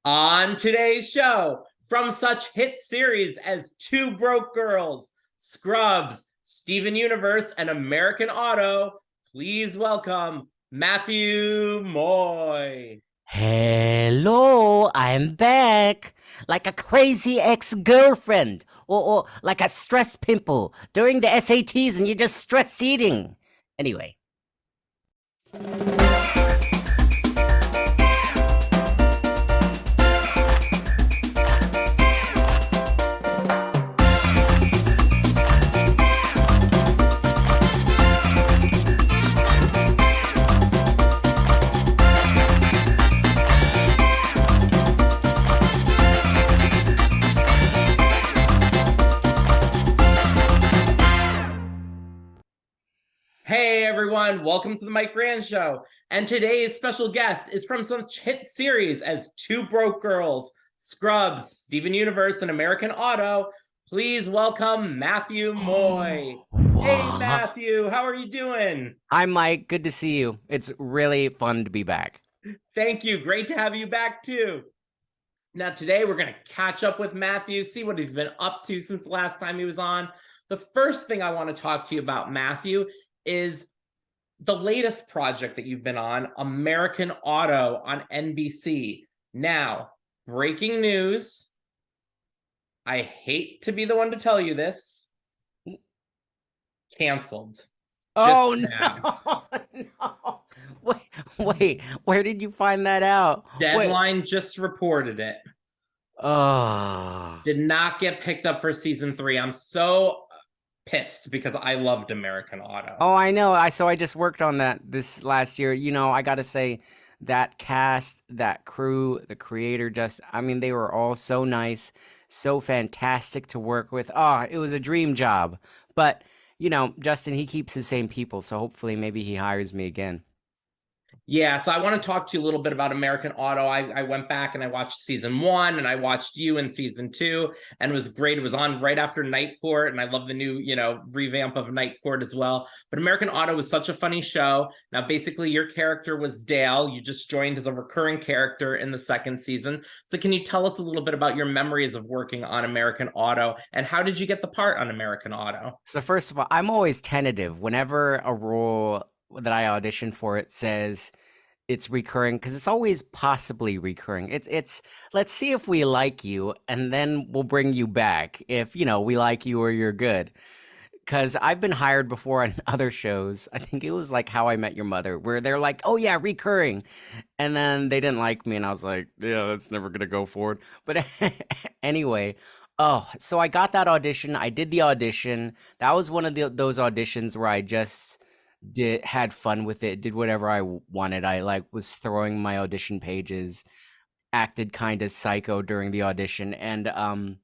On today's show, from such hit series as Two Broke Girls, Scrubs, Steven Universe, and American Auto, please welcome Matthew Moy. Hello, I'm back. Like a crazy ex-girlfriend. Or like a stress pimple during the SATs and you're just stress eating. Anyway. Hey everyone, welcome to the Mike Grand Show. And today's special guest is from such hit series as Two Broke Girls, Scrubs, Steven Universe, and American Auto. Please welcome Matthew Moy. Hey Matthew, how are you doing? Hi Mike, good to see you. It's really fun to be back. Thank you, great to have you back too. Now today we're going to catch up with Matthew, see what he's been up to since the last time he was on. The first thing I want to talk to you about, Matthew, is the latest project that you've been on, American Auto on NBC. Now, breaking news. I hate to be the one to tell you this. Canceled. Oh no, no. Wait, where did you find that out? Deadline just reported it. Oh. Did not get picked up for season 3. I'm so pissed because I loved American Auto. Oh, I know. I just worked on that this last year. You know, I got to say that cast, that crew, the creator they were all so nice, so fantastic to work with. Oh, it was a dream job. But, you know, Justin, he keeps the same people, so hopefully maybe he hires me again. Yeah, so I want to talk to you a little bit about American Auto. I went back and I watched season 1 and I watched you in season 2, and it was great. It was on right after Night Court, and I love the new, revamp of Night Court as well. But American Auto was such a funny show. Now, basically, your character was Dale. You just joined as a recurring character in the second season. So can you tell us a little bit about your memories of working on American Auto, and how did you get the part on American Auto? So first of all, I'm always tentative whenever a role that I audition for it says it's recurring, because it's always possibly recurring. It's let's see if we like you and then we'll bring you back if, we like you or you're good. Because I've been hired before on other shows. I think it was like How I Met Your Mother, where they're like, oh yeah, recurring. And then they didn't like me and I was like, yeah, that's never going to go forward. But anyway, so I got that audition. I did the audition. That was one of those auditions where I just had fun with it, did whatever I wanted. I was throwing my audition pages, acted kind of psycho during the audition, and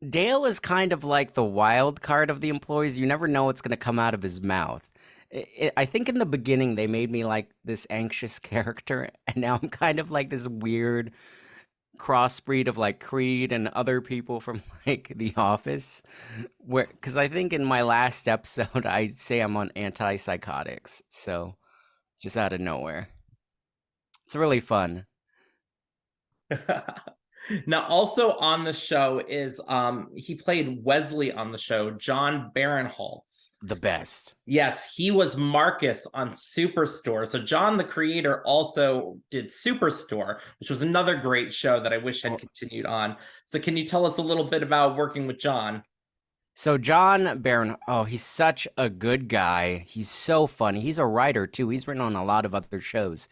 Dale is kind of like the wild card of the employees. You never know what's going to come out of his mouth. I think in the beginning they made me like this anxious character, and now I'm kind of like this weird crossbreed of like Creed and other people from like The Office, where because I think in my last episode I say I'm on antipsychotics, so just out of nowhere. It's really fun. Now, also on the show is he played Wesley on the show, John Barinholtz. The best. Yes, he was Marcus on Superstore. So John, the creator, also did Superstore, which was another great show that I wish had continued on. So can you tell us a little bit about working with John? So John Barron, he's such a good guy. He's so funny. He's a writer too. He's written on a lot of other shows.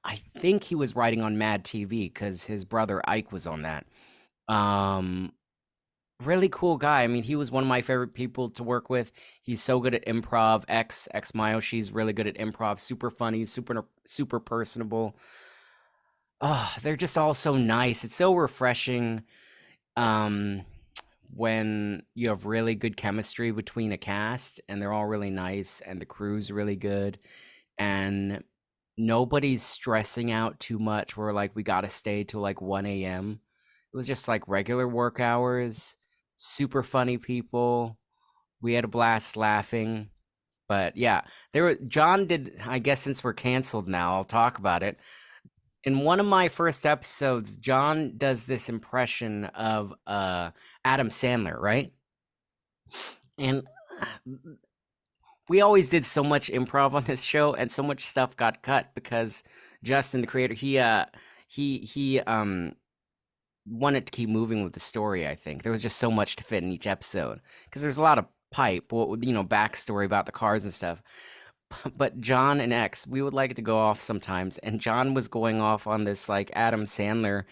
I think he was writing on Mad TV because his brother Ike was on that. Um, Really cool guy. I mean, he was one of my favorite people to work with. He's so good at improv. Ex Mayo, she's really good at improv. Super funny, super personable. Oh, they're just all so nice. It's so refreshing. Um, when you have really good chemistry between a cast and they're all really nice and the crew's really good and nobody's stressing out too much. We're like, we gotta stay till like 1 a.m. It was just like regular work hours, super funny people. We had a blast laughing. But yeah, John did, I guess since we're canceled now, I'll talk about it. In one of my first episodes, John does this impression of Adam Sandler, right? And we always did so much improv on this show, and so much stuff got cut because Justin, the creator, he wanted to keep moving with the story. I think there was just so much to fit in each episode because there's a lot of backstory about the cars and stuff. But John and X, we would like to go off sometimes, and John was going off on this like Adam Sandler,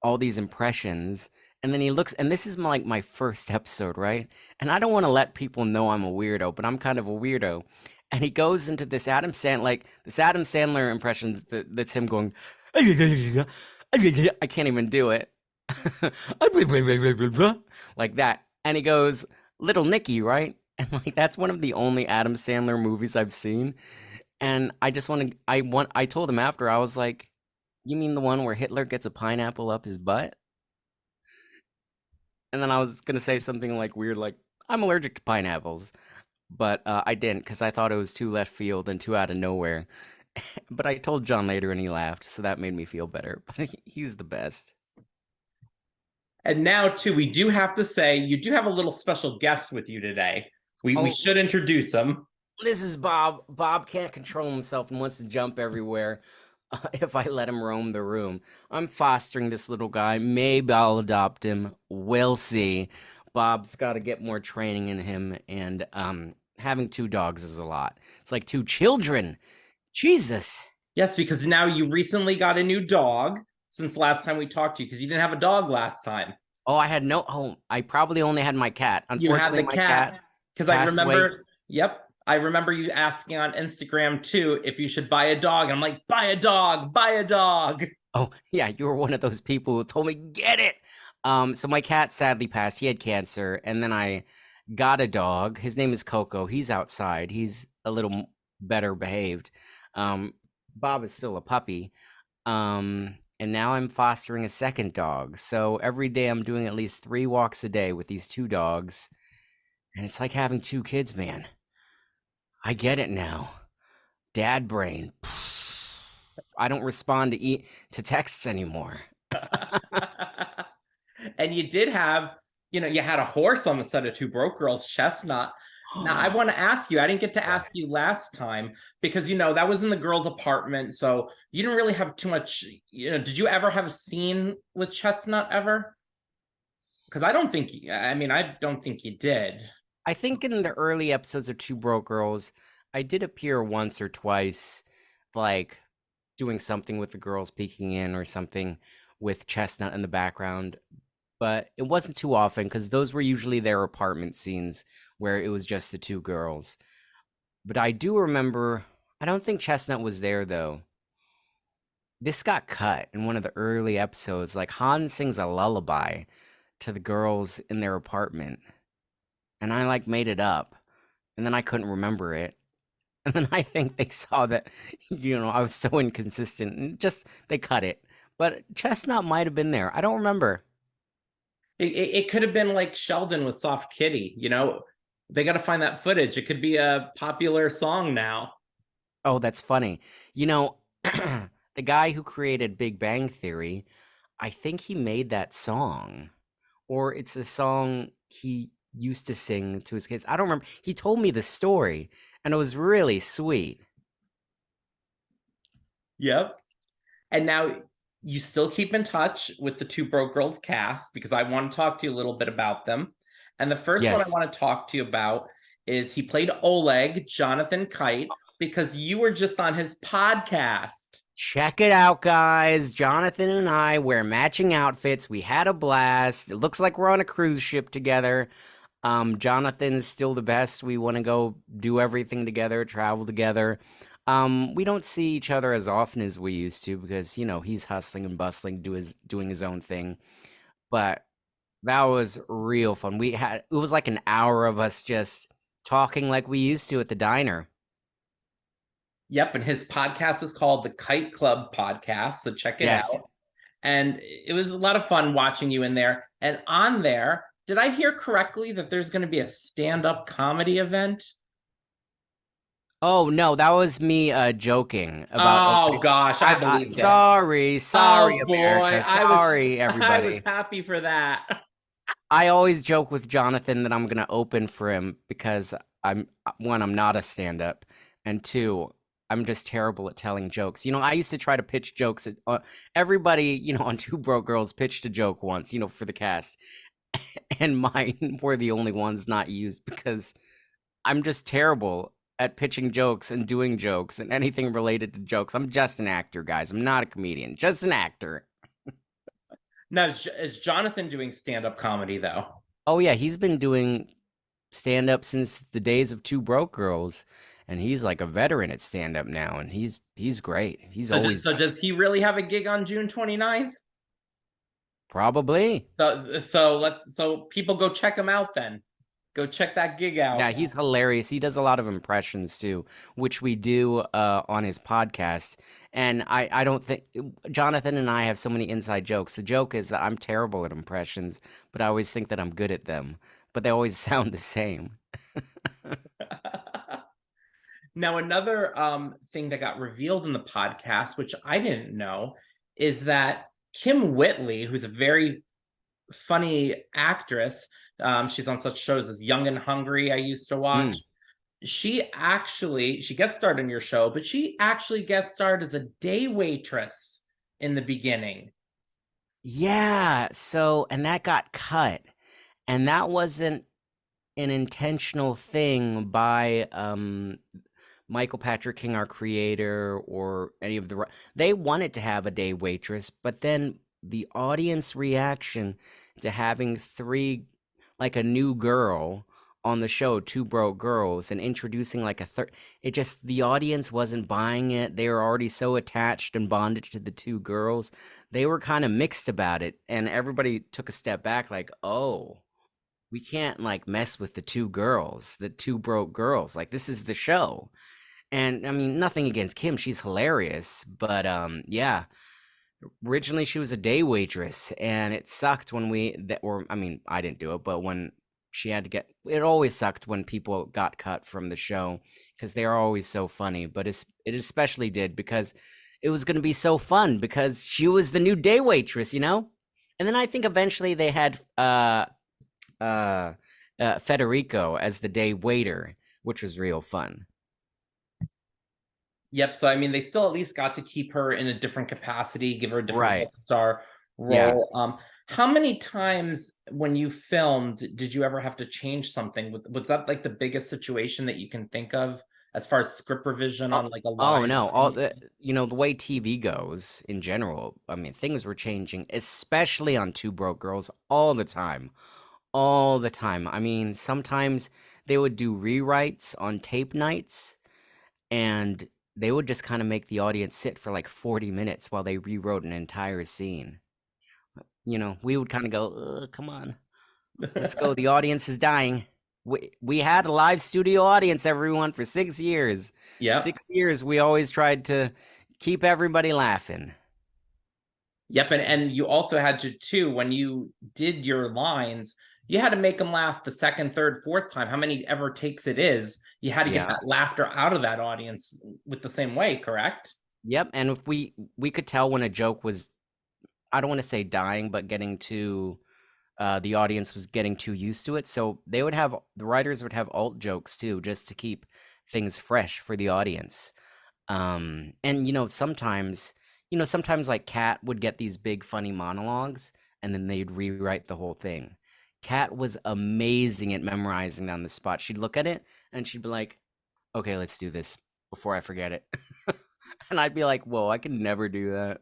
all these impressions, and then he looks, and this is like my first episode, right? And I don't want to let people know I'm a weirdo, but I'm kind of a weirdo. And he goes into this Adam Sandler impression that's him going, I can't even do it. Like that. And he goes, Little Nicky, right? And like that's one of the only Adam Sandler movies I've seen. And I told him after, I was like, you mean the one where Hitler gets a pineapple up his butt? And then I was gonna say something like weird, like I'm allergic to pineapples, but I didn't because I thought it was too left field and too out of nowhere. But I told John later, and he laughed, so that made me feel better. But he's the best. And now, too, we do have to say you do have a little special guest with you today. We Oh, should introduce him. this is Bob. Bob can't control himself and wants to jump everywhere. If I let him roam the room, I'm fostering this little guy. Maybe I'll adopt him. We'll see. Bob's got to get more training in him, and having two dogs is a lot. It's like two children. Jesus. Yes, because now you recently got a new dog since last time we talked to you, because you didn't have a dog last time. Oh, I had no. Oh, I probably only had my cat. You had Unfortunately, the my cat. Because I passed away. remember, yep, I remember you asking on Instagram too if you should buy a dog. And I'm like, buy a dog, buy a dog. Oh, yeah, you were one of those people who told me get it. So my cat sadly passed. He had cancer, and then I got a dog. His name is Coco. He's outside. He's a little better behaved. Um, Bob is still a puppy. And now I'm fostering a second dog. So every day I'm doing at least 3 walks a day with these 2 dogs. And it's like having 2 kids, man. I get it now. Dad brain. I don't respond to texts anymore. And you did have, you had a horse on the set of Two Broke Girls, Chestnut. Now, I want to ask you, I didn't get to ask you last time because, that was in the girls' apartment. So you didn't really have too much, did you ever have a scene with Chestnut ever? Because I don't think you did. I think in the early episodes of Two Broke Girls, I did appear once or twice, like doing something with the girls peeking in or something with Chestnut in the background. But it wasn't too often because those were usually their apartment scenes where it was just the 2 girls. But I do remember, I don't think Chestnut was there though. This got cut in one of the early episodes. Like Han sings a lullaby to the girls in their apartment. And I like made it up. And then I couldn't remember it. And then I think they saw that, I was so inconsistent and just they cut it. But Chestnut might have been there. I don't remember. It could have been like Sheldon with Soft Kitty, They got to find that footage. It could be a popular song now. Oh, that's funny. The guy who created Big Bang Theory, I think he made that song. Or it's a song he used to sing to his kids. I don't remember. He told me the story, and it was really sweet. Yep. And now you still keep in touch with the Two Broke Girls cast because I want to talk to you a little bit about them. And the first one I want to talk to you about is he played Oleg, Jonathan Kite, because you were just on his podcast. Check it out, guys. Jonathan and I wear matching outfits. We had a blast. It looks like we're on a cruise ship together. Jonathan's still the best. We want to go do everything together, travel together. We don't see each other as often as we used to because, he's hustling and bustling, doing his own thing. But that was real fun. It was like an hour of us just talking like we used to at the diner. Yep, and his podcast is called the Kite Club Podcast, so check it out. And it was a lot of fun watching you in there. And on there, did I hear correctly that there's going to be a stand-up comedy event? Oh no, that was me joking about. Oh gosh, I believed it. Sorry, Oh boy, America. Sorry, I was everybody. happy for that. I always joke with Jonathan that I'm gonna open for him because I'm one, I'm not a stand-up, and two, I'm just terrible at telling jokes. I used to try to pitch jokes at everybody, on Two Broke Girls pitched a joke once, for the cast, and mine were the only ones not used because I'm just terrible at pitching jokes and doing jokes and anything related to jokes. I'm just an actor, guys. I'm not a comedian, just an actor. Now, is Jonathan doing stand-up comedy though? Oh yeah, he's been doing stand up since the days of Two Broke Girls, and he's like a veteran at stand up now, and he's great. He's always So does he really have a gig on June 29th? probably. So people go check him out then. Go check that gig Yeah, out. he's hilarious. He does a lot of impressions too, which we do on his podcast. And I don't think Jonathan and I have so many inside jokes. The joke is that I'm terrible at impressions, but I always think that I'm good at them. But they always sound the same. Now, another thing that got revealed in the podcast, which I didn't know, is that Kim Whitley, who's a very funny actress, she's on such shows as Young and Hungry, I used to watch. Mm. She guest starred in your show, but she actually guest starred as a day waitress in the beginning. Yeah. So, and that got cut. And that wasn't an intentional thing by Michael Patrick King, our creator, or any of the. They wanted to have a day waitress, but then the audience reaction to having three, like a new girl on the show, Two Broke Girls, and introducing like a third, it just, the audience wasn't buying it. They were already so attached and bonded to the two girls. They were kind of mixed about it, and everybody took a step back, like, oh, we can't like mess with the two girls, the Two Broke Girls. Like, this is the show. And I mean, nothing against Kim, she's hilarious, but yeah, originally she was a day waitress, and it sucked when or I mean, I didn't do it, but when she had to get, it always sucked when people got cut from the show because they are always so funny, but it especially did because it was going to be so fun because she was the new day waitress. And then I think eventually they had uh, Federico as the day waiter, which was real fun. Yep. So I mean, they still at least got to keep her in a different capacity, give her a different Right. guest star Yeah. role. How many times when you filmed did you ever have to change something? Was that like the biggest situation that you can think of as far as script revision Oh, on like a oh line? no, all the way TV goes in general. I mean, things were changing, especially on Two Broke Girls all the time. All the time. I mean, sometimes they would do rewrites on tape nights, and they would just kind of make the audience sit for like 40 minutes while they rewrote an entire scene. We would kind of go, come on, let's go. The audience is dying. We had a live studio audience, everyone, for 6 years. Yep. 6 years, we always tried to keep everybody laughing. Yep, and you also had to too when you did your lines, you had to make them laugh the second, third, fourth time. How many ever takes it is, you had to get Yeah. that laughter out of that audience with the same way, correct? Yep. And if we could tell when a joke was, I don't want to say dying, but getting too, the audience was getting too used to it. So the writers would have alt jokes too, just to keep things fresh for the audience. And sometimes like Kat would get these big funny monologues, and then they'd rewrite the whole thing. Kat was amazing at memorizing on the spot. She'd look at it and she'd be like, "Okay, let's do this before I forget it." And I'd be like, "Whoa, I could never do that."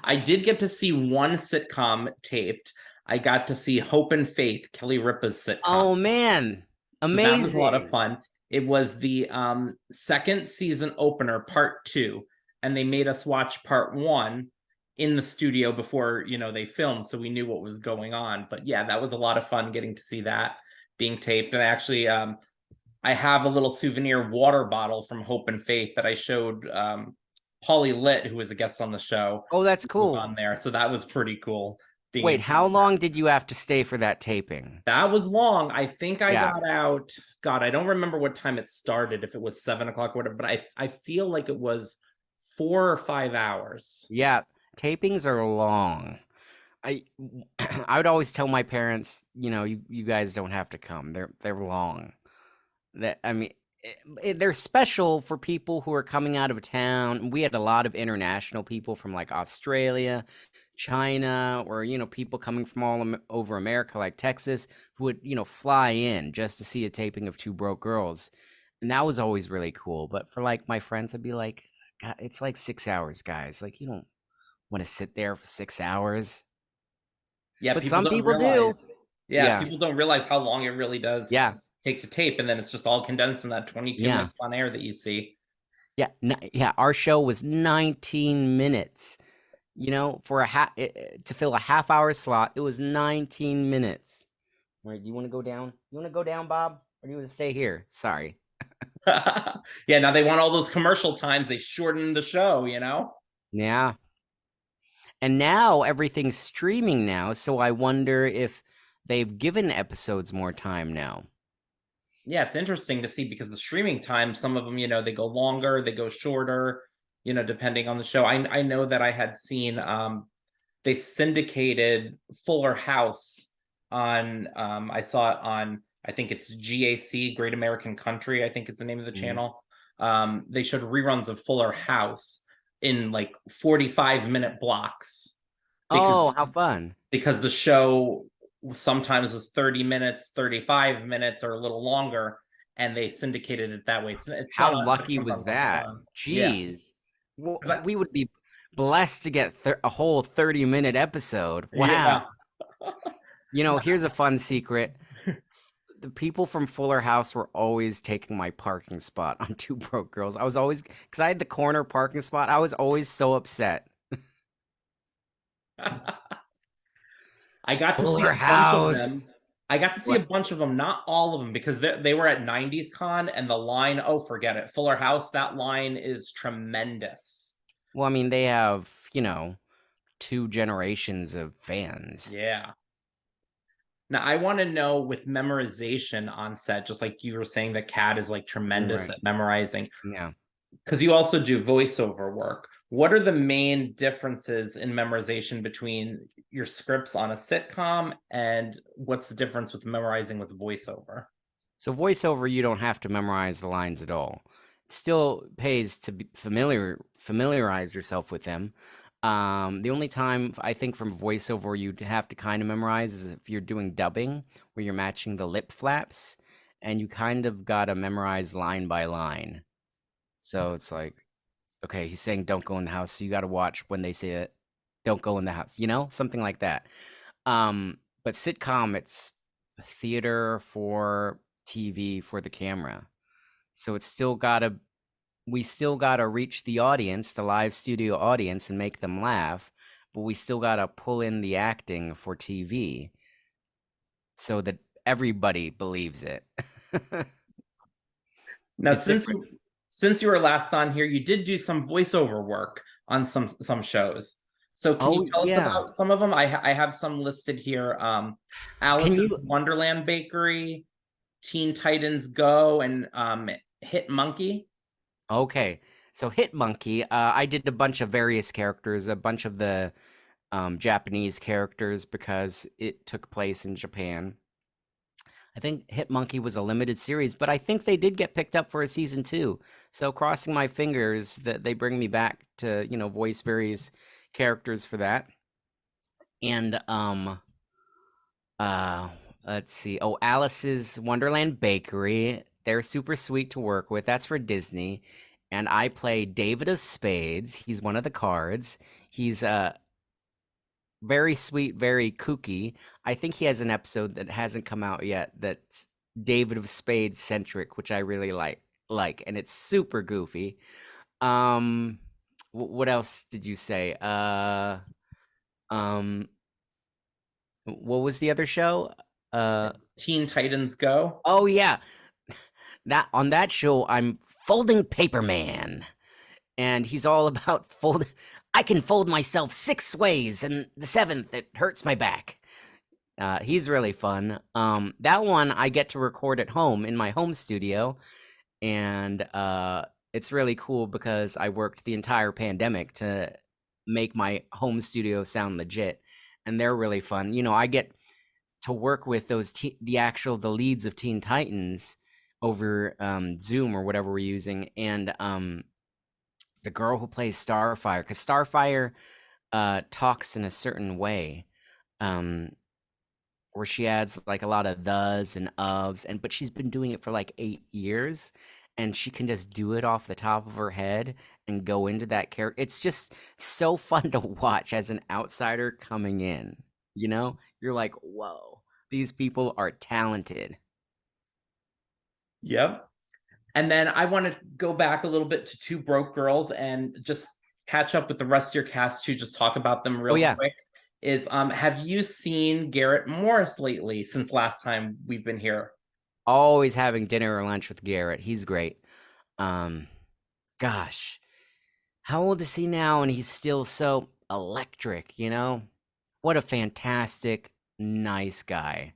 I did get to see one sitcom taped. I got to see Hope and Faith, Kelly Ripa's sitcom. Oh man, So that was a lot of amazing. fun. It was the second season opener, part two, and they made us watch part one in the studio before they filmed, so we knew what was going on. But yeah, that was a lot of fun getting to see that being taped. And actually, I have a little souvenir water bottle from Hope and Faith that I showed Polly Litt, who was a guest on the show, Oh, that's who was on cool. there. So that was pretty cool. being Wait, in how long did you have to stay for that taping? that was long. I think I Yeah. got out. God, I don't remember what time it started, if it was 7 o'clock or whatever, but I feel like it was 4 or 5 hours. Yeah, tapings are long. I I would always tell my parents, you guys don't have to come. They're long. That I mean, they're special for people who are coming out of town. We had a lot of international people from like Australia, China, or people coming from over America, like Texas, who would fly in just to see a taping of Two Broke Girls, and that was always really cool. But for like my friends, I'd be like, God, it's like 6 hours, guys. Like you don't want to sit there for 6 hours, Yeah, but people some don't people do. realize. Yeah, Yeah, people don't realize how long it really does yeah, take to tape, and then it's just all condensed in that 22 yeah. minutes on air that you see. Yeah, yeah, our show was 19 minutes. For to fill a half-hour slot, it was 19 minutes. All right, do you want to go down? You want to go down, Bob? Or do you want to stay here? Sorry. Yeah, now they want all those commercial times. They shorten the show, Yeah. And now everything's streaming now, so I wonder if they've given episodes more time now. Yeah, it's interesting to see because the streaming time, some of them, they go longer, they go shorter, depending on the show. I know that I had seen they syndicated Fuller House on I saw it on, I think it's GAC, Great American Country, I think is the name of the Mhm. channel. They showed reruns of Fuller House in like 45-minute blocks because Oh, how fun. the show sometimes was 30 minutes, 35 minutes, or a little longer, and they syndicated it that way. It's How not a lucky was front that? run. Yeah. Jeez. Well, But we would be blessed to get a whole 30-minute episode. Wow. yeah. Here's a fun secret. The people from Fuller House were always taking my parking spot on Two Broke Girls. I was always, because I had the corner parking spot, I was always so upset. I got to see Fuller a bunch of them. House. I got to see a What? bunch of them, not all of them, because they were at 90s Con, and the line, oh, forget it. Fuller House, that line is tremendous. Well, I mean, they have, two generations of fans. Yeah. Now, I want to know, with memorization on set, just like you were saying that Kat is like tremendous Right. at memorizing, Yeah. because you also do voiceover work. What are the main differences in memorization between your scripts on a sitcom, and what's the difference with memorizing with voiceover? So voiceover, you don't have to memorize the lines at all. It still pays to be familiarize yourself with them. The only time I think from voiceover you'd have to kind of memorize is if you're doing dubbing, where you're matching the lip flaps, and you kind of gotta memorize line by line. So it's like, okay, he's saying don't go in the house, so you gotta watch when they say it, don't go in the house, something like that. But sitcom, it's theater for TV for the camera. So we still gotta reach the audience, the live studio audience, and make them laugh, but we still gotta pull in the acting for TV so that everybody believes it. Now, It's different. since you were last on here, you did do some voiceover work on some shows. So can you Oh tell us yeah. about some of them? I have some listed here. Can Alice's you Wonderland Bakery, Teen Titans Go, and Hit Monkey. Okay. So Hit Monkey, I did a bunch of various characters, a bunch of the Japanese characters because it took place in Japan. I think Hit Monkey was a limited series, but I think they did get picked up for a season 2. So crossing my fingers that they bring me back to, voice various characters for that. And uh let's see. Oh, Alice's Wonderland Bakery. They're super sweet to work with. That's for Disney. And I play David of Spades. He's one of the cards. He's very sweet, very kooky. I think he has an episode that hasn't come out yet that's David of Spades centric, which I really like, and it's super goofy. Um, what else did you say? Um, what was the other show? Uh, Teen Titans Go. oh yeah, that on that show I'm folding paper man, and he's all about folding. I can fold myself 6 ways, and the seventh it hurts my back. He's really fun. That one I get to record at home in my home studio, and it's really cool because I worked the entire pandemic to make my home studio sound legit, and they're really fun. I get to work with the leads of Teen Titans over Zoom or whatever we're using, and the girl who plays Starfire, because Starfire talks in a certain way. Um, where she adds like a lot of thes and ofs, but she's been doing it for like 8 years, and she can just do it off the top of her head and go into that character. It's just so fun to watch as an outsider coming in. You're like, whoa, these people are talented. Yep. And then I want to go back a little bit to Two Broke Girls and just catch up with the rest of your cast to just talk about them Oh real yeah, quick. Have you seen Garrett Morris lately since last time we've been here? always having dinner or lunch with Garrett. He's great. Um, Gosh, how old is he now? And he's still so electric. What a fantastic, nice guy.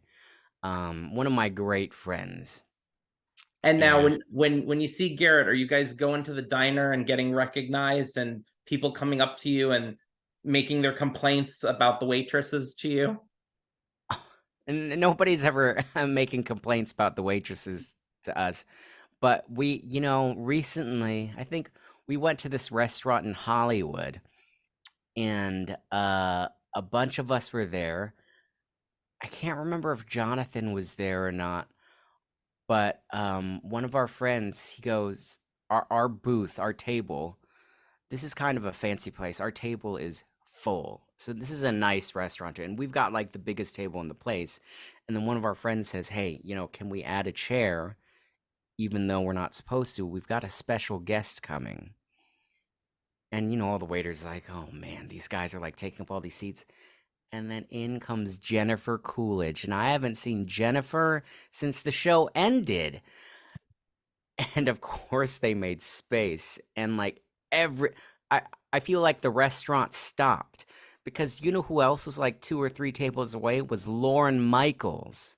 One of my great friends. And now And when you see Garrett, are you guys going to the diner and getting recognized and people coming up to you and making their complaints about the waitresses to you? and nobody's ever making complaints about the waitresses to us. But we, recently, I think we went to this restaurant in Hollywood, and a bunch of us were there. I can't remember if Jonathan was there or not, but one of our friends, he goes, our booth, our table, this is kind of a fancy place. Our table is full. So this is a nice restaurant, and we've got like the biggest table in the place. And then one of our friends says, "Hey, can we add a chair even though we're not supposed to? We've got a special guest coming." And all the waiters like, "Oh man, these guys are like taking up all these seats." And then in comes Jennifer Coolidge, and I haven't seen Jennifer since the show ended. And of course they made space, and like every I I feel like the restaurant stopped because who else was like 2 or 3 tables away was Lauren Michaels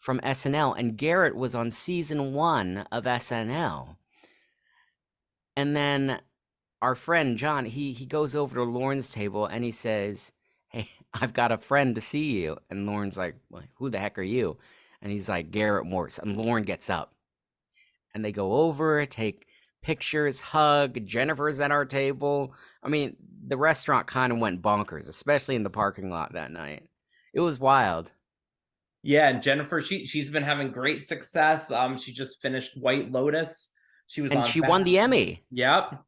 from SNL, and Garrett was on season 1 of SNL. And then our friend John, he goes over to Lauren's table and he says, "Hey, I've got a friend to see you." And Lauren's like, "Well, who the heck are you?" And he's like, "Garrett Morris." And Lauren gets up, and they go over, take pictures, hug. Jennifer's at our table. I mean, the restaurant kind of went bonkers, especially in the parking lot that night. It was wild. Yeah, and Jennifer, she's been having great success. She just finished White Lotus. She was And on she won the Emmy. Yep.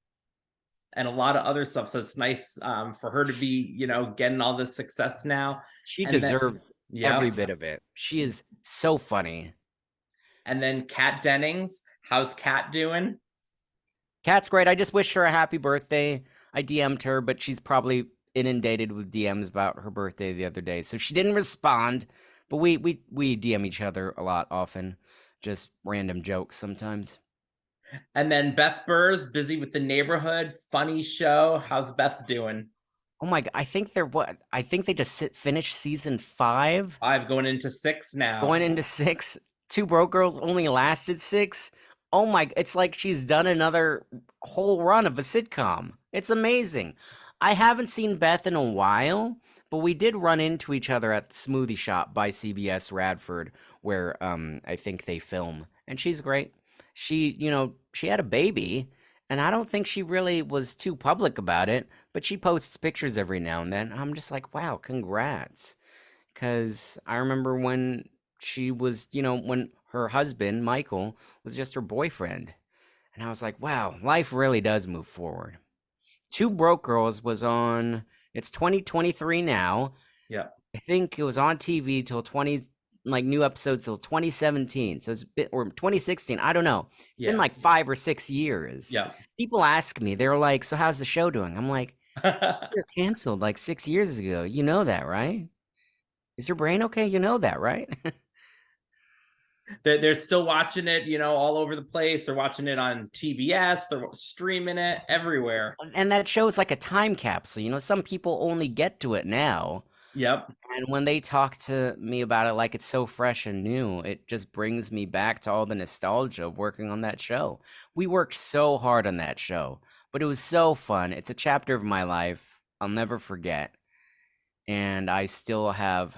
And a lot of other stuff. So it's nice for her to be, getting all this success now. She And then, deserves every yep. bit of it. She is so funny. And then Kat Dennings. How's Kat doing? Kat's great. I just wished her a happy birthday. I DM'd her, but she's probably inundated with DMs about her birthday the other day, so she didn't respond. But we DM each other a lot often, just random jokes sometimes. And then Beth Burr's busy with The Neighborhood. Funny show. How's Beth doing? Oh my god! I think they just finished season 5, 5 going into 6 now. going into 6. Two Broke Girls only lasted 6. Oh my! It's like she's done another whole run of a sitcom. It's amazing. I haven't seen Beth in a while, but we did run into each other at the smoothie shop by CBS Radford, where I think they film, and she's great. She had a baby, and I don't think she really was too public about it, but she posts pictures every now and then. I'm just like, wow, congrats. Because I remember when she was, when her husband, Michael, was just her boyfriend. And I was like, wow, life really does move forward. Two Broke Girls was on, it's 2023 now. Yeah. I think it was on TV till like new episodes till 2017. So it's been, or 2016. I don't know. It's been like 5 or 6 years. Yeah. People ask me, they're like, so how's the show doing? I'm like, you're canceled like 6 years ago. You know that, right? Is your brain okay? You know that, right? They're still watching it, all over the place. They're watching it on TBS. They're streaming it everywhere. And that show's like a time capsule. Some people only get to it now. Yep. And when they talk to me about it like it's so fresh and new, it just brings me back to all the nostalgia of working on that show. We worked so hard on that show, but it was so fun. It's a chapter of my life I'll never forget. And I still have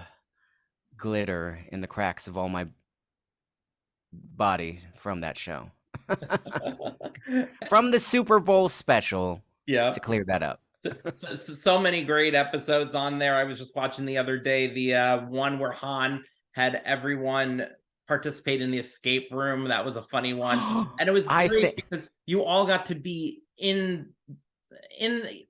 glitter in the cracks of all my body from that show. From the Super Bowl special, Yeah. to clear that up. So many great episodes on there. I was just watching the other day the one where Han had everyone participate in the escape room. That was a funny one, and it was great because you all got to be in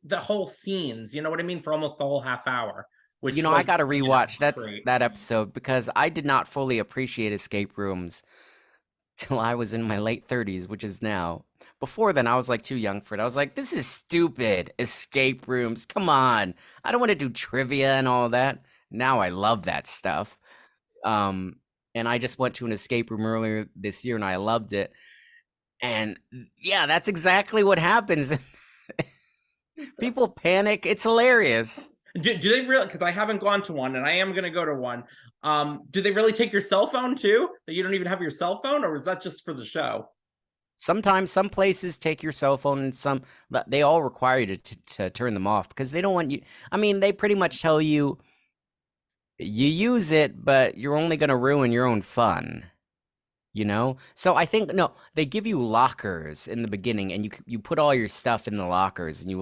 the whole scenes. You know what I mean? For almost the whole half hour. Which I got to rewatch great. that episode because I did not fully appreciate escape rooms till I was in my late 30s, which is now. Before then, I was like too young for it. I was like, this is stupid. Escape rooms. Come on. I don't want to do trivia and all that. Now I love that stuff. And I just went to an escape room earlier this year and I loved it. And yeah, that's exactly what happens. People panic. It's hilarious. Do they really? Because I haven't gone to one and I am going to go to one. Do they really take your cell phone too? That you don't even have your cell phone, or is that just for the show? Sometimes some places take your cell phone and they all require you to turn them off because they don't want you. I mean, they pretty much tell you use it, but you're only going to ruin your own fun. So I think no, they give you lockers in the beginning and you put all your stuff in the lockers and you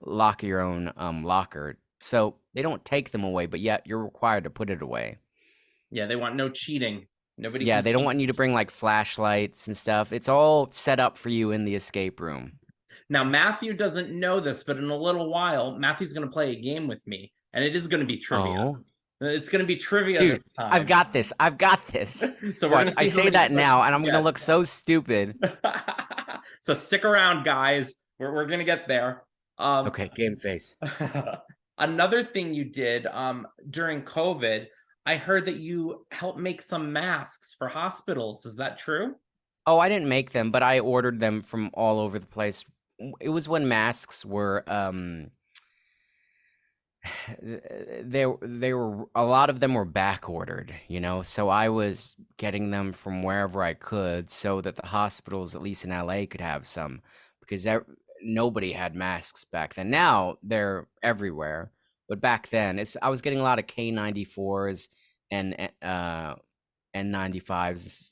lock your own locker. So they don't take them away, but yet you're required to put it away. Yeah, they want no cheating. Nobody. Yeah, they don't want you to bring like flashlights and stuff. It's all set up for you in the escape room. Now, Matthew doesn't know this, but in a little while, Matthew's going to play a game with me, and it is going to be trivia. Oh. It's going to be trivia Dude, this time. I've got this. So Watch, I say that now, and I'm going to look so stupid. So stick around, guys. We're going to get there. Okay, game face. Another thing you did during COVID, I heard that you helped make some masks for hospitals. Is that true? Oh, I didn't make them, but I ordered them from all over the place. It was when masks were they were a lot of them were back ordered, so I was getting them from wherever I could so that the hospitals, at least in LA, could have some because nobody had masks back then. Now they're everywhere, but back then I was getting a lot of K94s and N95s,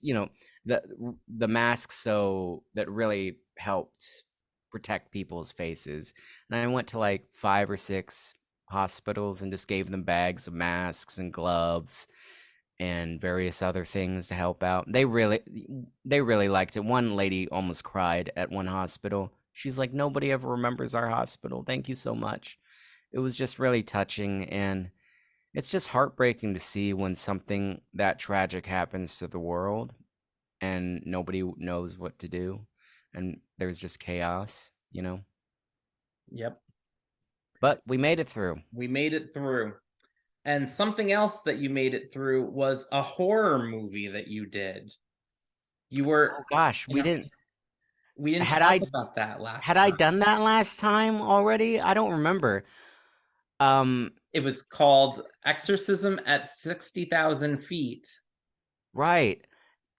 the masks so that really helped protect people's faces. And I went to like 5 or 6 hospitals and just gave them bags of masks and gloves and various other things to help out. They really liked it. One lady almost cried at one hospital. She's like, nobody ever remembers our hospital. Thank you so much. It was just really touching, and it's just heartbreaking to see when something that tragic happens to the world and nobody knows what to do and there's just chaos, Yep. But we made it through. We made it through. And something else that you made it through was a horror movie that you did. You were Oh gosh, we didn't talk about that last Had time. I done that last time already? I don't remember. It was called Exorcism at 60,000 feet. Right.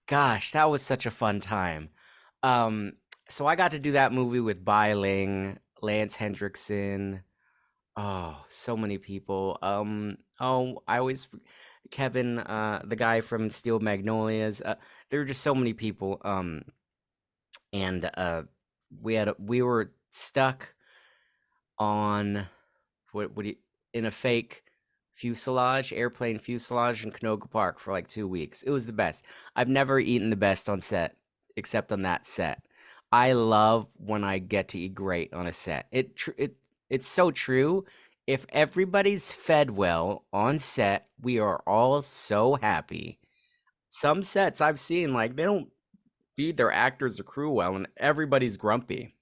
Gosh, that was such a fun time. So I got to do that movie with Bai Ling, Lance Hendrickson. Oh, so many people. Kevin, the guy from Steel Magnolias. There were just so many people. And we were stuck on in a fake airplane fuselage in Canoga Park for like 2 weeks. It was the best. I've never eaten the best on set, except on that set. I love when I get to eat great on a set. It's so true. If everybody's fed well on set, we are all so happy. Some sets I've seen, like, they don't feed their actors or crew well, and everybody's grumpy.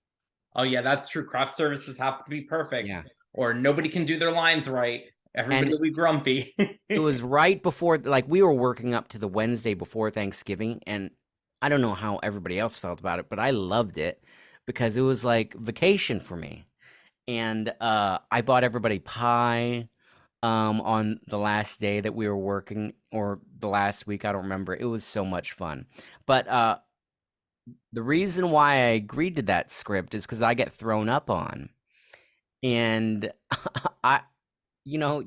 Oh yeah, that's true. Craft services have to be perfect. Yeah. Or nobody can do their lines right. Everybody And will be grumpy. it was right before, like, we were working up to the Wednesday before Thanksgiving, and I don't know how everybody else felt about it, but I loved it because it was like vacation for me. And I bought everybody pie on the last day that we were working, or the last week, I don't remember. It was so much fun. But the reason why I agreed to that script is because I get thrown up on. And I, you know,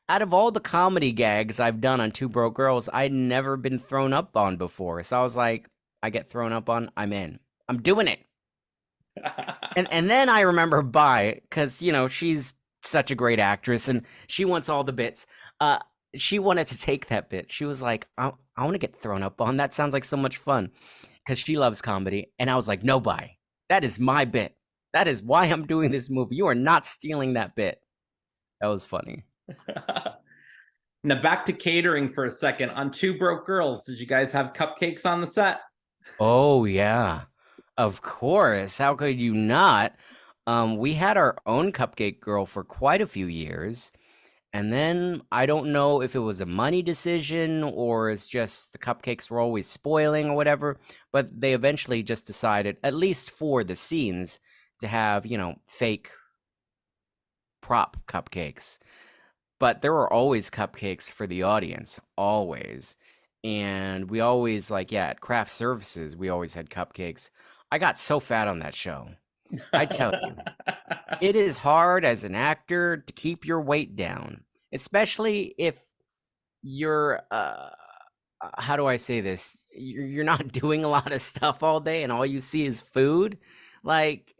out of all the comedy gags I've done on Two Broke Girls, I'd never been thrown up on before. So I was like, I get thrown up on, I'm in. I'm doing it. And then I remember Bai, because she's such a great actress and she wants all the bits. Uh, she wanted to take that bit. She was like, I want to get thrown up on. That sounds like so much fun, because she loves comedy. And I was like, no, Bai, that is my bit. That is why I'm doing this movie. You are not stealing that bit. That was funny. Now back to catering for a second. On Two Broke Girls, did you guys have cupcakes on the set? Oh yeah, of course. How could you not? We had our own cupcake girl for quite a few years, and then I don't know if it was a money decision or it's just the cupcakes were always spoiling or whatever, but they eventually just decided, at least for the scenes, to have, fake prop cupcakes. But there were always cupcakes for the audience, always. And we always, like, yeah, at craft services, we always had cupcakes. I got so fat on that show. I tell you, it is hard as an actor to keep your weight down, especially if you're, how do I say this? You're not doing a lot of stuff all day and all you see is food. Like,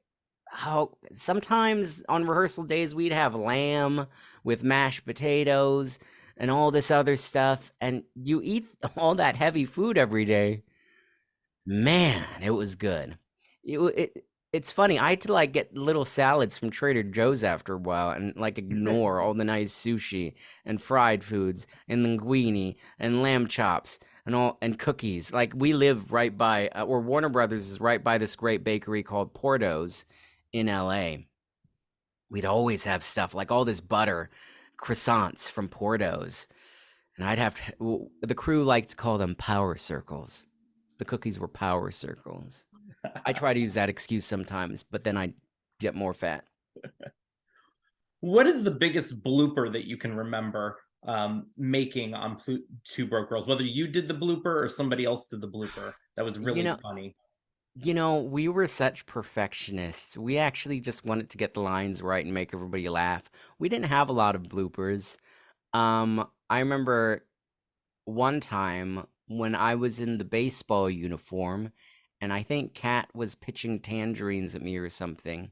how sometimes on rehearsal days we'd have lamb with mashed potatoes and all this other stuff, and you eat all that heavy food every day. Man, it was good. It's funny. I had to like get little salads from Trader Joe's after a while and like ignore all the nice sushi and fried foods and linguine and lamb chops and cookies. Like, we live right by, or Warner Brothers is right by this great bakery called Porto's in LA. We'd always have stuff like all this butter, croissants from Porto's, and I'd have to. The crew liked to call them power circles. The cookies were power circles. I try to use that excuse sometimes, but then I get more fat. What is the biggest blooper that you can remember making on Two Broke Girls? Whether you did the blooper or somebody else did the blooper, that was You really know, funny. we were such perfectionists. We actually just wanted to get the lines right and make everybody laugh. We didn't have a lot of bloopers. I remember one time when I was in the baseball uniform, and I think Kat was pitching tangerines at me or something.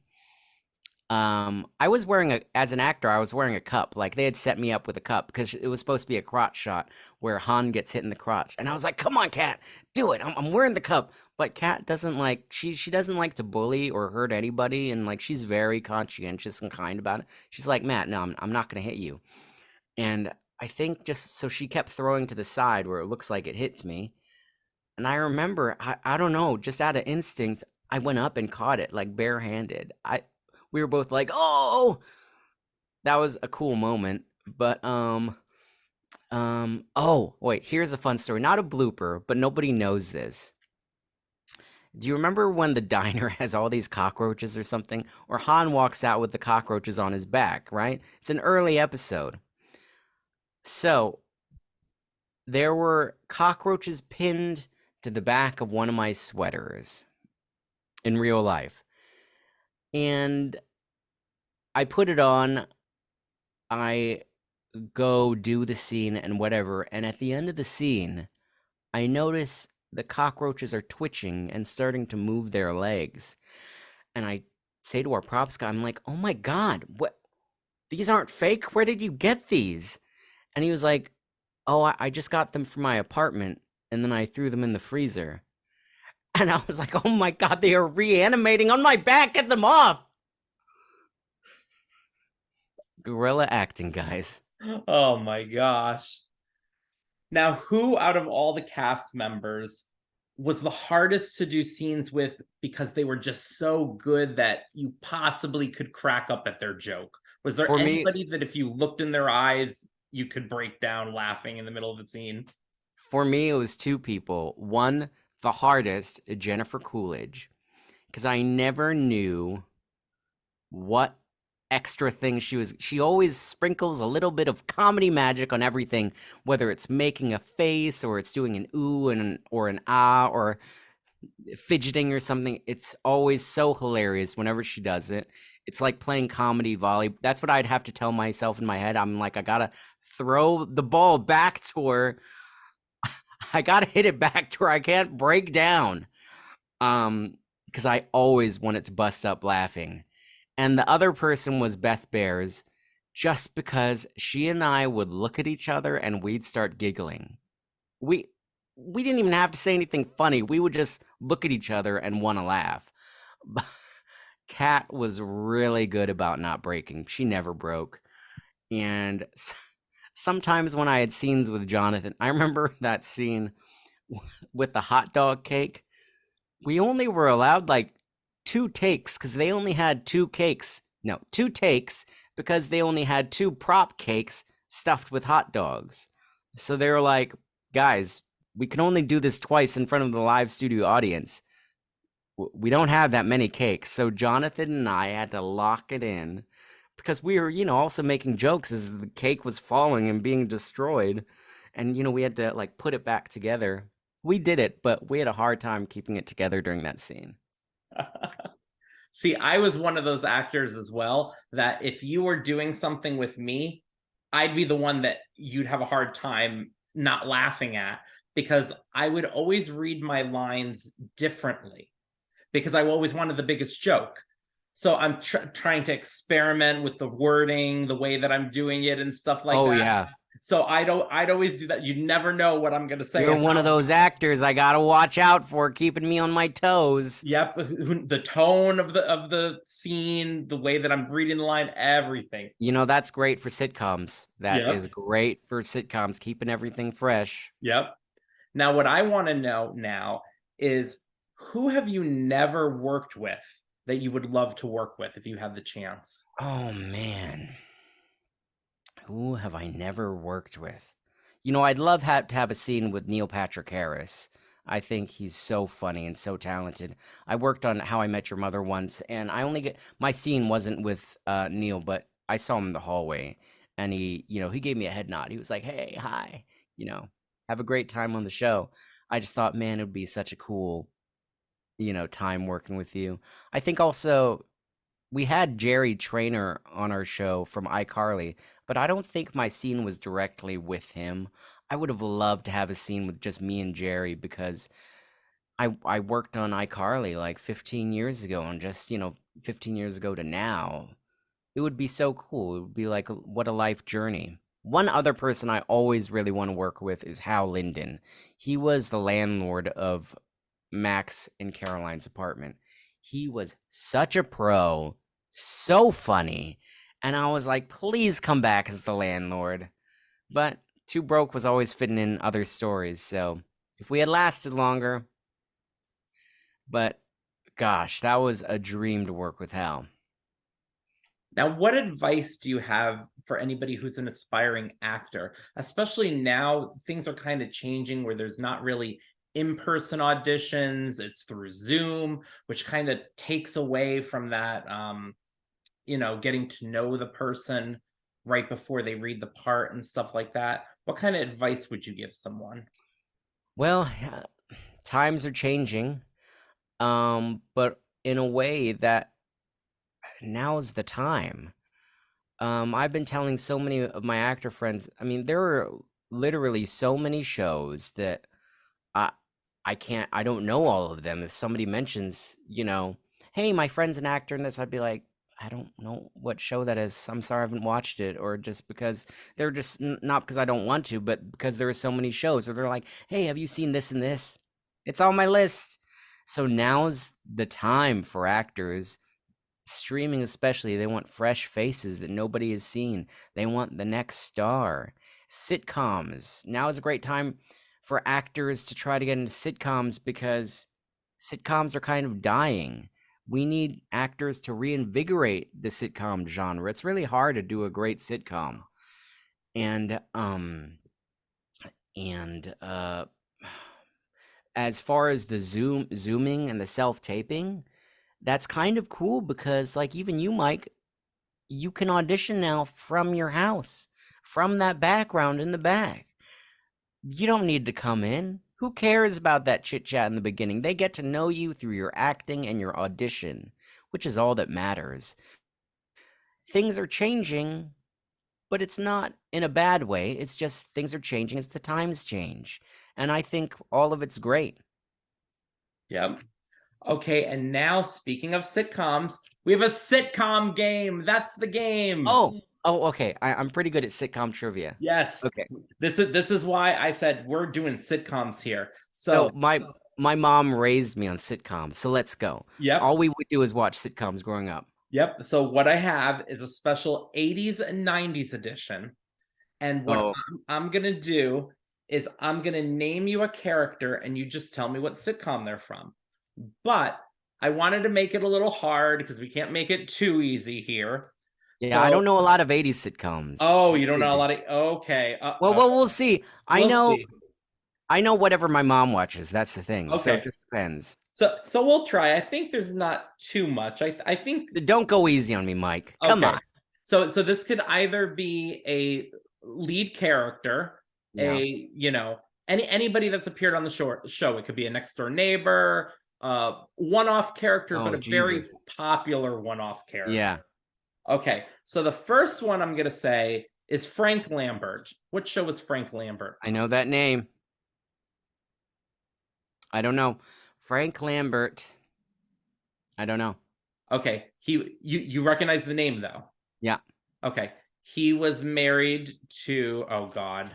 I was wearing as an actor, I was wearing a cup. Like, they had set me up with a cup because it was supposed to be a crotch shot where Han gets hit in the crotch. And I was like, come on, Kat, do it. I'm wearing the cup. But Kat doesn't like, she doesn't like to bully or hurt anybody. And like, she's very conscientious and kind about it. She's like, Matt, no, I'm not going to hit you. And I think just so she kept throwing to the side where it looks like it hits me. And I remember, I don't know, just out of instinct, I went up and caught it like barehanded. We were both like, "Oh!" That was a cool moment. But oh, wait, here's a fun story. Not a blooper, but nobody knows this. Do you remember when the diner has all these cockroaches or something? Or Han walks out with the cockroaches on his back, right? It's an early episode. So, there were cockroaches pinned to the back of one of my sweaters in real life. And I put it on. I go do the scene and whatever. And at the end of the scene, I notice the cockroaches are twitching and starting to move their legs. And I say to our props guy, I'm like, oh my God, what? These aren't fake? Where did you get these? And he was like, oh, I just got them from my apartment. And then I threw them in the freezer. And I was like, oh my God, they are reanimating on my back. Get them off. Guerrilla acting, guys. Oh my gosh. Now, who out of all the cast members was the hardest to do scenes with because they were just so good that you possibly could crack up at their joke? Was there For me, anybody that if you looked in their eyes, you could break down laughing in the middle of the scene? for me, it was two people. One, the hardest, Jennifer Coolidge, because I never knew what extra thing she always sprinkles a little bit of comedy magic on everything, whether it's making a face or it's doing an ooh and or an ah or fidgeting or something. It's always so hilarious whenever she does it. It's like playing comedy volley. That's what I'd have to tell myself in my head. I'm like, I gotta throw the ball back to her. I gotta hit it back to her. I can't break down. Because I always wanted to bust up laughing. And the other person was Beth Bears, just because she and I would look at each other and we'd start giggling. We we didn't even have to say anything funny. We would just look at each other and want to laugh. Kat was really good about not breaking. She never broke. And sometimes when I had scenes with Jonathan, I remember that scene with the hot dog cake. We only were allowed like 2 takes because they only had 2 cakes. No, 2 takes because they only had 2 prop cakes stuffed with hot dogs. So they were like, guys, we can only do this twice in front of the live studio audience. We don't have that many cakes. So Jonathan and I had to lock it in because we were, also making jokes as the cake was falling and being destroyed. And, we had to like put it back together. We did it, but we had a hard time keeping it together during that scene. See, I was one of those actors as well that if you were doing something with me, I'd be the one that you'd have a hard time not laughing at because I would always read my lines differently because I always wanted the biggest joke. So I'm trying to experiment with the wording, the way that I'm doing it, and stuff like Oh, that. yeah. So I'd always do that. You never know what I'm gonna say. You're one of those actors I gotta watch out for, keeping me on my toes. Yep, the tone of the scene, the way that I'm reading the line, everything. That's great for sitcoms. That Yep, is great for sitcoms, keeping everything fresh. yep. Now, what I want to know now is who have you never worked with that you would love to work with if you had the chance? Oh man, who have I never worked with? I'd love to have a scene with Neil Patrick Harris. I think he's so funny and so talented. I worked on How I Met Your Mother once, and I only get my scene wasn't with Neil, but I saw him in the hallway, and he gave me a head nod. He was like, "Hey, hi, have a great time on the show." I just thought, man, it would be such a cool, time working with you. I think also we had Jerry Trainer on our show from iCarly, but I don't think my scene was directly with him. I would have loved to have a scene with just me and Jerry because I worked on iCarly like 15 years ago, and just 15 years ago to now, it would be so cool. It would be like what a life journey. One other person I always really want to work with is Hal Linden. He was the landlord of Max and Caroline's apartment. He was such a pro, so funny, and I was like, please come back as the landlord. But Too Broke was always fitting in other stories, so if we had lasted longer. But gosh, that was a dream to work with Hal. Now, what advice do you have for anybody who's an aspiring actor? Especially now, things are kind of changing where there's not really in-person auditions, it's through Zoom, which kind of takes away from that getting to know the person right before they read the part and stuff like that. What kind of advice would you give someone? Well, times are changing, but in a way that now's the time. I've been telling so many of my actor friends. I mean, there are literally so many shows that I I don't know all of them. If somebody mentions, hey, my friend's an actor in this, I'd be like, I don't know what show that is. I'm sorry, I haven't watched it. Or just because they're just not because I don't want to, but because there are so many shows. Or they're like, hey, have you seen this and this? It's on my list. So now's the time for actors, streaming especially. They want fresh faces that nobody has seen. They want the next star. Sitcoms. Now is a great time for actors to try to get into sitcoms because sitcoms are kind of dying. We need actors to reinvigorate the sitcom genre. It's really hard to do a great sitcom. And and as far as the zooming and the self-taping, that's kind of cool because like even you, Mike, you can audition now from your house, from that background in the back. You don't need to come in. Who cares about that chit chat in the beginning? They get to know you through your acting and your audition, which is all that matters. Things are changing, but it's not in a bad way. It's just things are changing as the times change. And I think all of it's great. Yep. Okay, and now speaking of sitcoms, we have a sitcom game. That's the game. Oh, okay. I'm pretty good at sitcom trivia. Yes. Okay. This is why I said we're doing sitcoms here. So my mom raised me on sitcoms, so let's go. Yep. All we would do is watch sitcoms growing up. Yep. So what I have is a special 80s and 90s edition. And what I'm going to do is I'm going to name you a character and you just tell me what sitcom they're from. But I wanted to make it a little hard because we can't make it too easy here. Yeah, so, I don't know a lot of 80s sitcoms. Oh, you don't know a lot of... Okay. Well, we'll see. I know whatever my mom watches. That's the thing. Okay. So it just depends. So we'll try. I think there's not too much. I think... Don't go easy on me, Mike. Come on. So this could either be a lead character, anybody that's appeared on the show. It could be a next door neighbor, one-off character, but a very popular one-off character. Yeah. Okay, so the first one I'm gonna say is Frank Lambert. What show was Frank Lambert? I know that name. I don't know. Frank Lambert. I don't know. Okay, you recognize the name though? Yeah. Okay, he was married to, oh God,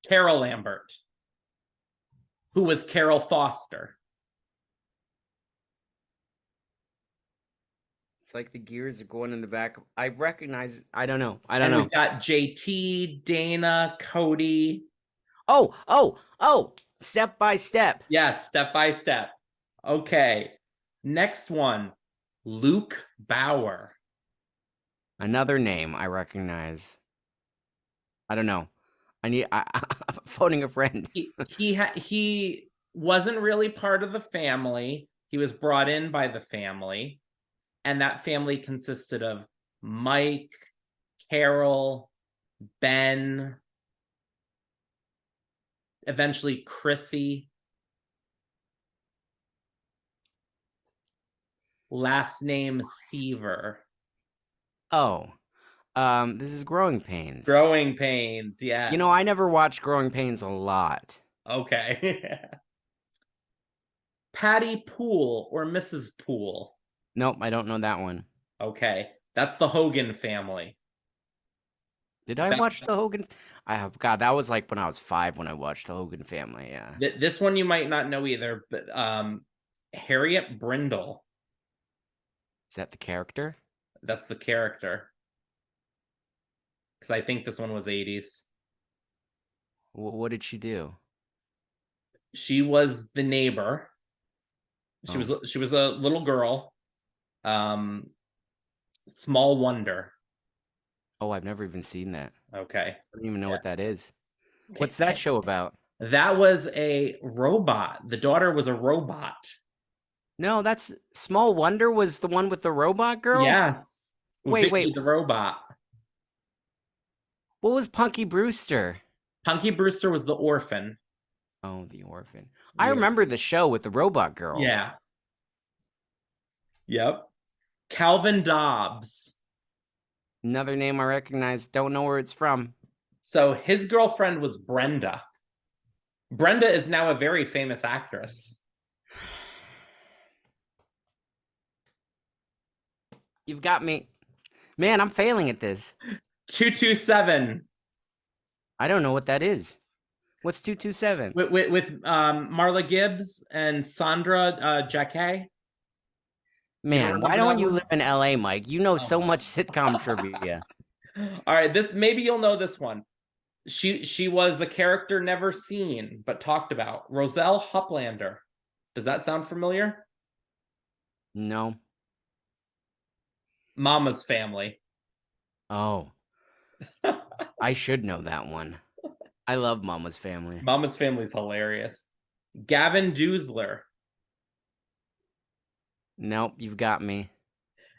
Carol Lambert, who was Carol Foster. It's like the gears are going in the back. I recognize. I don't know. I don't know. We've got JT, Dana, Cody. Oh! Step by Step. Yes, Step by Step. Okay. Next one, Luke Bauer. Another name I recognize. I don't know. I'm phoning a friend. He wasn't really part of the family. He was brought in by the family. And that family consisted of Mike, Carol, Ben, eventually Chrissy. Last name Seaver. Oh, this is Growing Pains. Growing Pains, yeah. You know, I never watched Growing Pains a lot. Okay. Patty Poole or Mrs. Poole? Nope, I don't know that one. Okay, that's the Hogan family. Did I watch the Hogan? God, that was like when I was 5 when I watched the Hogan family. Yeah. This one you might not know either, but Harriet Brindle. Is that the character? That's the character. Because I think this one was 80s. What did she do? She was the neighbor. She was a little girl. Small Wonder. Oh, I've never even seen that. Okay. I don't even know what that is. Okay. What's that show about? That was a robot. The daughter was a robot. No, that's Small Wonder was the one with the robot girl? Yes. Wait. The robot. What was Punky Brewster? Punky Brewster was the orphan. Oh, the orphan. Yeah. I remember the show with the robot girl. Yeah. Yep. Calvin Dobbs. Another name I recognize. Don't know where it's from. So his girlfriend was Brenda. Brenda is now a very famous actress. You've got me. Man, I'm failing at this. 227. I don't know what that is. What's 227? With Marla Gibbs and Sandra Jacquet. Man, why don't you live in LA, Mike? You know so much sitcom trivia. All right, maybe you'll know this one. She was a character never seen but talked about. Roselle Hoplander. Does that sound familiar? No. Mama's Family. Oh, I should know that one. I love Mama's Family. Mama's Family is hilarious. Gavin Dusler. Nope, you've got me.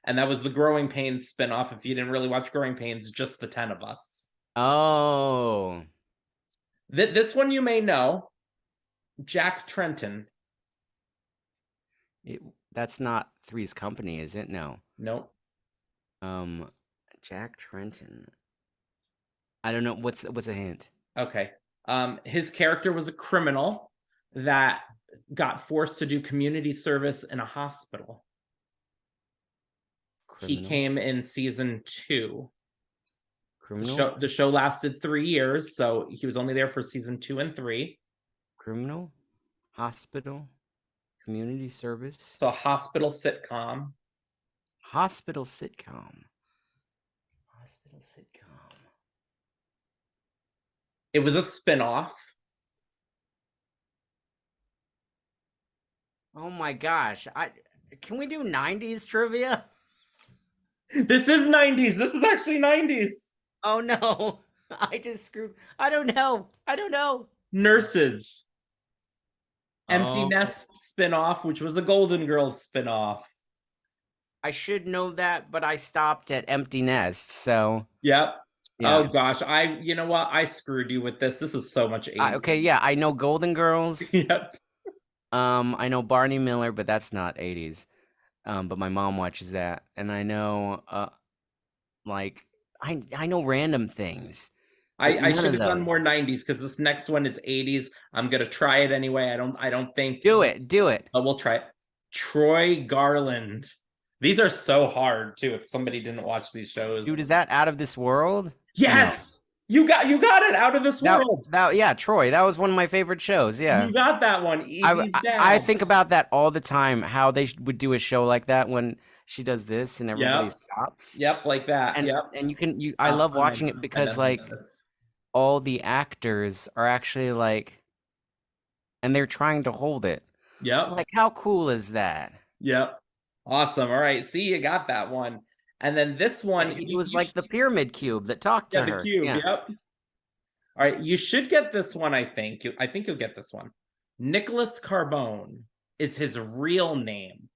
And that was the Growing Pains spinoff. If you didn't really watch Growing Pains, just the 10 of us. Oh. This one you may know. Jack Trenton. That's not Three's Company, is it? No. Nope. Jack Trenton. I don't know. What's a hint? Okay. His character was a criminal that got forced to do community service in a hospital. Criminal? He came in season 2. Criminal? The show lasted 3 years, so he was only there for season 2 and 3. Criminal? Hospital? Community service? So hospital sitcom. Hospital sitcom. Hospital sitcom. It was a spinoff. Oh my gosh. Can we do 90s trivia? This is 90s. This is actually 90s. Oh no. I just screwed. I don't know. Nurses. Empty Oh. Nest spinoff, which was a Golden Girls spinoff. I should know that, but I stopped at Empty Nest, so. Yep. Yeah. Oh gosh, you know what? I screwed you with this. This is so much 80s. Okay, yeah, I know Golden Girls. Yep. I know Barney Miller, but that's not 80s. But my mom watches that, and I know, like, I know random things. I should have done more 90s because this next one is 80s. I'm gonna try it anyway. I don't think. Do it. But we'll try it. Troy Garland. These are so hard too. If somebody didn't watch these shows, Dude, is that Out of This World? Yes, you got it. Out of This World. Yeah, Troy. That was one of my favorite shows. Yeah, you got that one. I think about that all the time. How they would do a show like that when she does this and everybody stops. Yep, like that. And, yep. And I love watching it because like all the actors are actually like, and they're trying to hold it. Yep. Like, how cool is that? Yep. Awesome. All right. See, you got that one. And then this one, it was like the pyramid cube that talked to her. The cube. Yeah. Yep. All right. You should get this one. I think you'll get this one. Nicholas Carbone is his real name,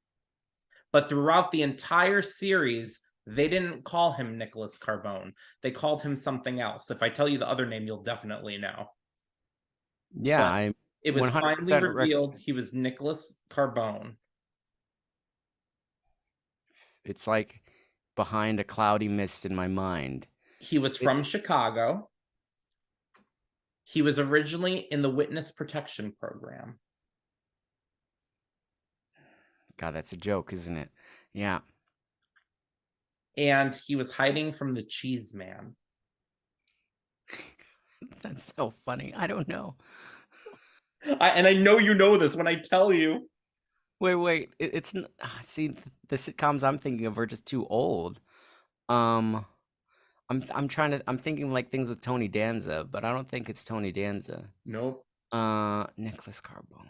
but throughout the entire series, they didn't call him Nicholas Carbone. They called him something else. If I tell you the other name, you'll definitely know. Yeah, it was finally revealed he was Nicholas Carbone. It's like behind a cloudy mist in my mind. He was from Chicago. He was originally in the Witness Protection Program. God, that's a joke, isn't it? Yeah. And he was hiding from the Cheese Man. That's so funny. I don't know. And I know you know this when I tell you. Wait. It's see, the sitcoms I'm thinking of are just too old. I'm thinking like things with Tony Danza, but I don't think it's Tony Danza. Nope. Nicholas Carbone.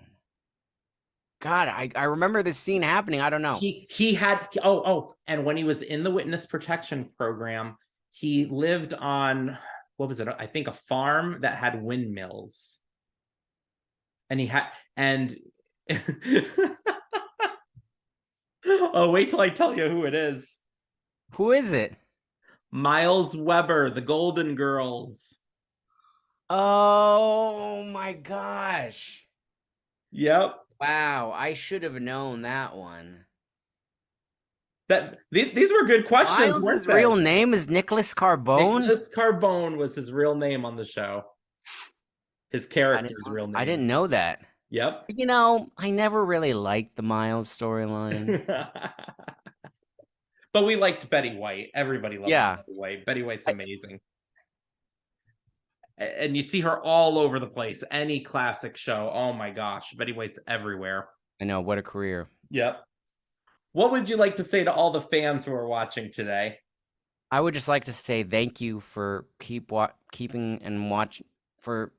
God, I remember this scene happening. I don't know. He had and when he was in the Witness Protection Program, he lived on, what was it? I think a farm that had windmills. And oh, wait till I tell you who it is. Who is it? Miles Weber, the Golden Girls. Oh my gosh. Yep. Wow, I should have known that one. These were good questions. His real name is Nicholas Carbone? Nicholas Carbone was his real name on the show. His character's real name. I didn't know that. Yep. You know, I never really liked the Miles storyline. But we liked Betty White. Everybody loved Betty White. Betty White's amazing. And you see her all over the place. Any classic show. Oh my gosh. Betty White's everywhere. I know. What a career. Yep. What would you like to say to all the fans who are watching today? I would just like to say thank you for keeping and for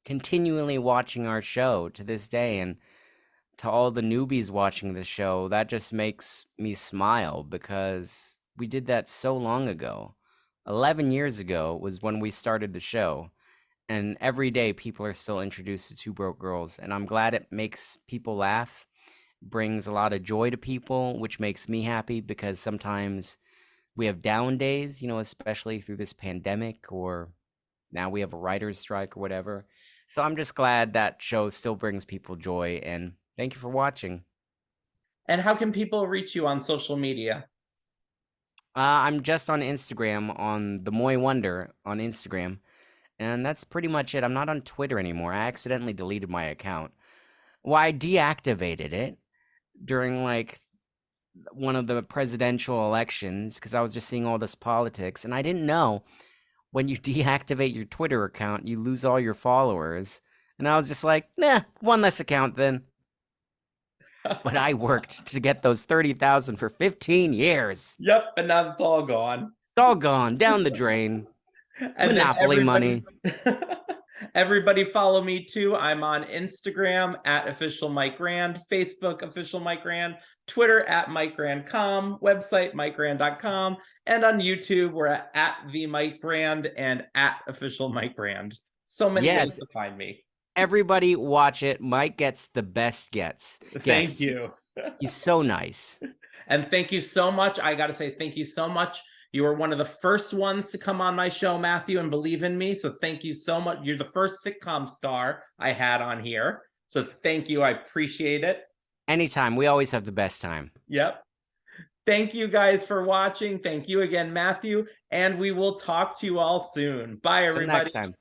continually watching our show to this day, and to all the newbies watching the show. That just makes me smile because we did that so long ago. 11 years ago was when we started the show, and every day people are still introduced to Two Broke Girls, and I'm glad it makes people laugh, brings a lot of joy to people, which makes me happy because sometimes we have down days, especially through this pandemic, or now we have a writer's strike or whatever. So I'm just glad that show still brings people joy, and thank you for watching. And how can people reach you on social media? I'm just on Instagram, on the Moy Wonder on Instagram, and that's pretty much it. I'm not on Twitter anymore. I accidentally deleted my account. Well, I deactivated it during like one of the presidential elections because I was just seeing all this politics, and I didn't know when you deactivate your Twitter account, you lose all your followers. And I was just like, nah, one less account then. But I worked to get those 30,000 for 15 years. Yep, and now it's all gone. It's all gone down the drain. And then Monopoly money. Everybody follow me too. I'm on Instagram at official Mike Grand, Facebook official Mike Grand, Twitter at MikeGrandCom, website MikeGrand.com, and on YouTube we're at the Mike Grand and at official Mike Grand. So many ways to find me. Everybody watch it. Mike gets the best gets. Thank you. He's so nice. And thank you so much. I got to say thank you so much. You were one of the first ones to come on my show, Matthew, and believe in me. So thank you so much. You're the first sitcom star I had on here. So thank you. I appreciate it. Anytime. We always have the best time. Yep. Thank you guys for watching. Thank you again, Matthew. And we will talk to you all soon. Bye, everybody. Till next time.